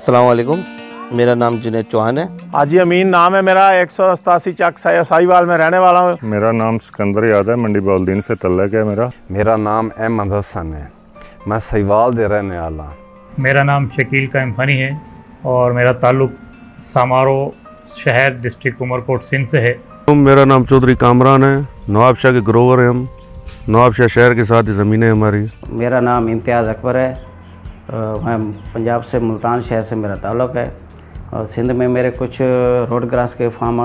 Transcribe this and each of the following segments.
अस्सलाम वालेकुम, मेरा नाम जुनैद चौहान है। हाजी अमीन नाम है मेरा, 187 चक साहिवाल में रहने वाला हूँ। मेरा नाम सिकंदर याद है, मंडी बौलदीन से तल्लक है मेरा नाम अहमद हसन है, मैं साहिवाल दे रहने वाला। मेरा नाम शकील कायम खानी है और मेरा ताल्लुक सामारो शहर डिस्ट्रिक्ट उमरकोट सिंध से है। मेरा नाम चौधरी कामरान है, नवाबशाह के ग्रोवर हैं हम, नवाबशाह शहर के साथ ही ज़मीनें हमारी। मेरा नाम इम्तियाज़ अकबर है, मैं पंजाब से मुल्तान शहर से मेरा ताल्लुक़ है और सिंध में मेरे कुछ रोड ग्रास के फार्म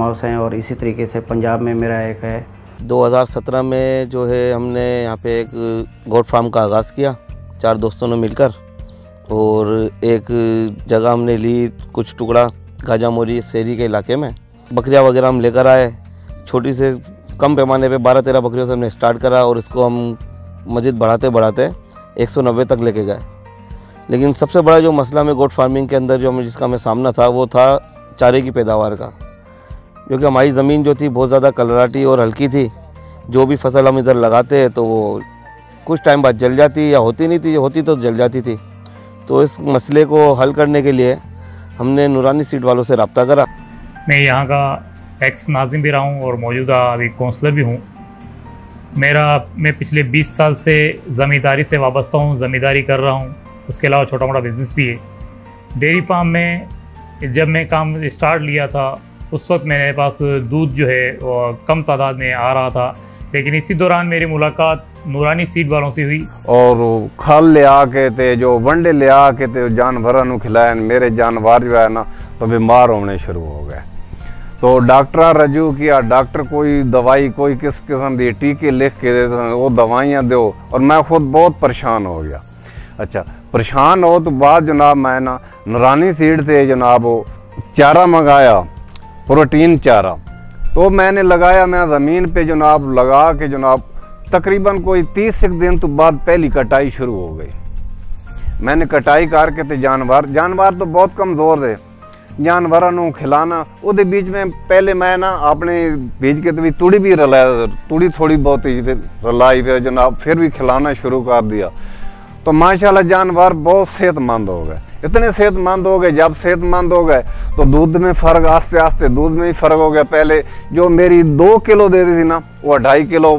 हाउस हैं और इसी तरीके से पंजाब में मेरा एक है। 2017 में जो है हमने यहाँ पे एक गोट फार्म का आगाज़ किया 4 दोस्तों ने मिलकर, और एक जगह हमने ली कुछ टुकड़ा गाजा मोरी शहरी के इलाके में। बकरियाँ वगैरह हम लेकर आए, छोटी से कम पैमाने पे 12-13 बकरियों से हमने स्टार्ट करा और इसको हम मज़ीद बढ़ाते बढ़ाते 190 तक लेके गए। लेकिन सबसे बड़ा जो मसला हमें गोट फार्मिंग के अंदर जिसका हमें सामना था वो था चारे की पैदावार का, क्योंकि हमारी ज़मीन जो थी बहुत ज़्यादा कलराटी और हल्की थी। जो भी फसल हम इधर लगाते हैं तो वो कुछ टाइम बाद जल जाती या होती नहीं थी, होती तो जल जाती थी। तो इस मसले को हल करने के लिए हमने नूरानी सीड वालों से रब्ता करा। मैं यहाँ का एक्स नाजिम भी रहा हूँ और मौजूदा अभी काउंसलर भी हूँ। मैं पिछले 20 साल से ज़मींदारी से वाबस्ता हूँ, ज़मींदारी कर रहा हूँ। उसके अलावा छोटा मोटा बिज़नेस भी है। डेयरी फार्म में जब मैं काम स्टार्ट लिया था उस वक्त मेरे पास दूध जो है वो कम तादाद में आ रहा था, लेकिन इसी दौरान मेरी मुलाकात नूरानी सीड वालों से हुई और खल ले आके थे जो वंडे ले आके थे जानवरों को खिलाए। मेरे जानवर जो है ना तो बीमार होने शुरू हो गए, तो डॉक्टर रजू किया। डॉक्टर कोई दवाई कोई किस किस्म की टीके लिख के देते, वो दवाइयाँ दो, और मैं खुद बहुत परेशान हो गया। अच्छा, परेशान हो तो बाद जनाब मैं ना नूरानी सीड से जनाब वो चारा मंगाया, प्रोटीन चारा। तो मैंने लगाया, मैं ज़मीन पे जनाब लगा के जनाब तकरीबन कोई 30 दिन तो बाद पहली कटाई शुरू हो गई। मैंने कटाई करके तो जानवर तो बहुत कमज़ोर थे, जानवरों को खिलाना। उस बीच में पहले मैं ना अपने बीज के भी तुड़ी भी रलाया, तुड़ी थोड़ी बहुत ही रलाई, फिर जनाब फिर भी खिलाना शुरू कर दिया। तो माशाल्लाह जानवर बहुत सेहतमंद हो गए, इतने सेहतमंद हो गए। जब सेहतमंद हो गए तो दूध में फ़र्क, आस्ते आस्ते दूध में ही फ़र्क हो गया। पहले जो मेरी 2 किलो देती थी ना वो 2.5 किलो,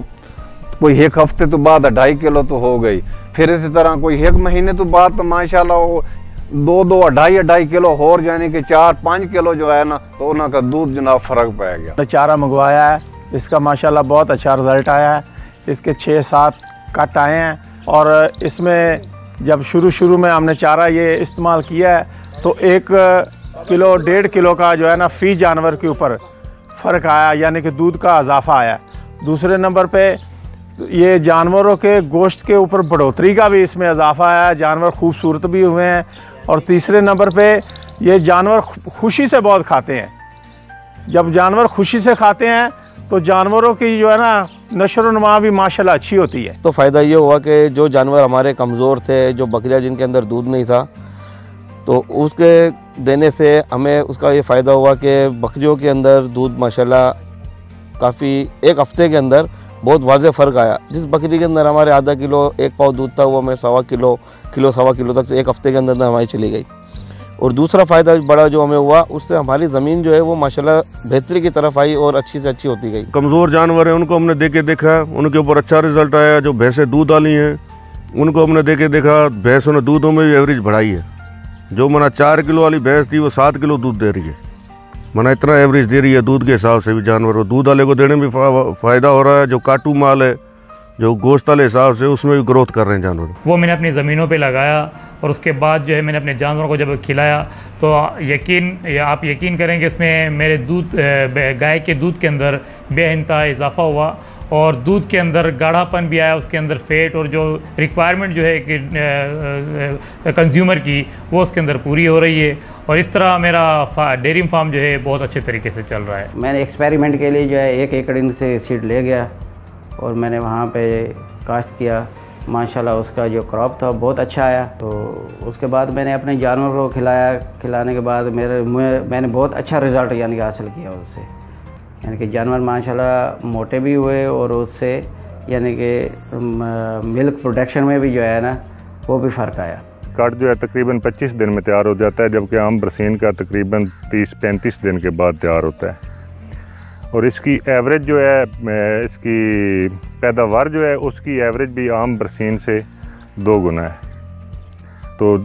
कोई 1 हफ्ते तो बाद 2.5 किलो तो हो गई। फिर इसी तरह कोई 1 महीने तो बाद तो माशाल्लाह वो 2 2.5 किलो और यानी कि 4-5 किलो जो है ना तो उनका दूध जनाब फ़र्क पै गया। चारा मंगवाया है, इसका माशाल्लाह बहुत अच्छा रिज़ल्ट आया है। इसके 6-7 कट आए हैं और इसमें जब शुरू में हमने चारा ये इस्तेमाल किया है तो 1 किलो 1.5 किलो का जो है ना फ़ी जानवर के ऊपर फ़र्क आया, यानी कि दूध का इजाफा आया। दूसरे नंबर पे ये जानवरों के गोश्त के ऊपर बढ़ोतरी का भी इसमें इजाफा आया, जानवर खूबसूरत भी हुए हैं। और तीसरे नंबर पे ये जानवर खुशी से बहुत खाते हैं। जब जानवर खुशी से खाते हैं तो जानवरों की जो है ना नशो नुमा भी माशाल्लाह अच्छी होती है। तो फ़ायदा ये हुआ कि जो जानवर हमारे कमज़ोर थे, जो बकरियाँ जिनके अंदर दूध नहीं था, तो उसके देने से हमें उसका ये फ़ायदा हुआ कि बकरियों के अंदर दूध माशाल्लाह काफ़ी 1 हफ्ते के अंदर बहुत वाज़ेह फ़र्क आया। जिस बकरी के अंदर हमारे आधा किलो 1 पाव दूध था वो हमें 1.25 किलो 1.25 किलो तक 1 हफ्ते के अंदर हमारी चली गई। और दूसरा फ़ायदा बड़ा जो हमें हुआ उससे हमारी ज़मीन जो है वो माशाल्लाह बेहतरी की तरफ आई और अच्छी से अच्छी होती गई। कमज़ोर जानवर हैं उनको हमने देखा, उनके ऊपर अच्छा रिज़ल्ट आया। जो भैंसें दूध वाली हैं उनको हमने देखा, भैंसों ने दूधों में भी एवरेज बढ़ाई है। जो मना 4 किलो वाली भैंस थी वो 7 किलो दूध दे रही है, मना इतना एवरेज दे रही है दूध के हिसाब से भी। जानवर दूध वाले को देने में भी फ़ायदा हो रहा है। जो काटू माल है, जो गोश्त वाले हिसाब से, उसमें भी ग्रोथ कर रहे हैं जानवर। वो मैंने अपनी ज़मीनों पे लगाया और उसके बाद जो है मैंने अपने जानवरों को जब खिलाया तो आप यकीन करेंगे इसमें मेरे गाय के दूध के अंदर बेइंतहा इजाफा हुआ और दूध के अंदर गाढ़ापन भी आया, उसके अंदर फ़ैट और जो रिक्वायरमेंट जो है कि कंज्यूमर की वो उसके अंदर पूरी हो रही है। और इस तरह मेरा डेयरी फार्म जो है बहुत अच्छे तरीके से चल रहा है। मैंने एक्सपेरिमेंट के लिए जो है 1 एकड़ से सीड ले गया और मैंने वहाँ पे काश्त किया। माशाल्लाह उसका जो क्रॉप था बहुत अच्छा आया। तो उसके बाद मैंने अपने जानवरों को खिलाने के बाद मैंने बहुत अच्छा रिज़ल्ट यानी कि हासिल किया उससे, यानी कि जानवर माशाल्लाह मोटे भी हुए और उससे यानी कि मिल्क प्रोडक्शन में भी जो है ना वो भी फ़र्क आया। कट जो है तकरीबन 25 दिन में तैयार हो जाता है, जबकि आम बरसीन का तकरीबन 30-35 दिन के बाद तैयार होता है। और इसकी एवरेज जो है, इसकी पैदावार जो है उसकी एवरेज भी आम बरसीन से 2 गुना है। तो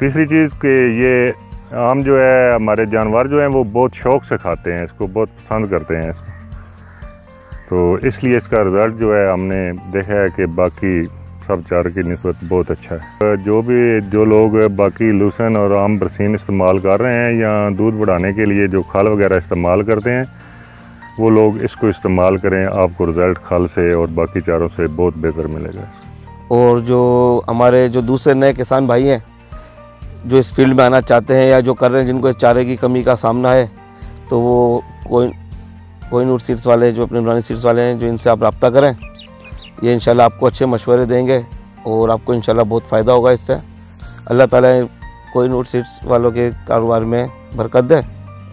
तीसरी चीज़ कि ये आम जो है हमारे जानवर जो हैं वो बहुत शौक़ से खाते हैं इसको, बहुत पसंद करते हैं इसको, तो इसलिए इसका रिज़ल्ट जो है हमने देखा है कि बाकी सब चारे की निस्बत बहुत अच्छा है। जो लोग बाकी लूसन और आम बरसीन इस्तेमाल कर रहे हैं या दूध बढ़ाने के लिए जो खल वगैरह इस्तेमाल करते हैं, वो लोग इसको इस्तेमाल करें, आपको रिज़ल्ट खल से और बाकी चारों से बहुत बेहतर मिलेगा। और जो हमारे जो दूसरे नए किसान भाई हैं जो इस फील्ड में आना चाहते हैं या जो कर रहे हैं, जिनको चारे की कमी का सामना है, तो वो कोहिनूर सीड्स वाले जो अपने नूरानी सीड्स वाले हैं, जो इनसे आप रब्ता करें, ये इंशाल्लाह आपको अच्छे मशवरे देंगे और आपको इंशाल्लाह बहुत फ़ायदा होगा इससे। अल्लाह ताला कोहिनूर सीड्स वालों के कारोबार में बरकत दे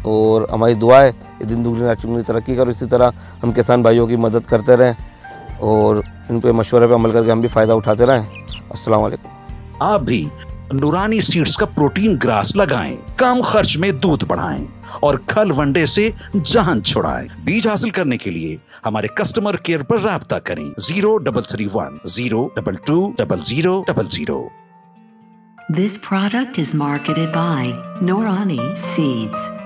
और हमारी दुआ है ये दिन दुगनी रात चौगुनी तरक्की करो। इसी तरह हम किसान भाइयों की मदद करते रहें और इन पे मशवरे पे अमल करके हम भी फ़ायदा उठाते रहें। अस्सलाम वालेकुम। आप भी नूरानी सीड्स का प्रोटीन ग्रास लगाएं, कम खर्च में दूध बढ़ाएं और खल वंडे से जान छुड़ाएं। बीज हासिल करने के लिए हमारे कस्टमर केयर पर राब्ता करें 0331 022 0000। This product is marketed by Noorani Seeds.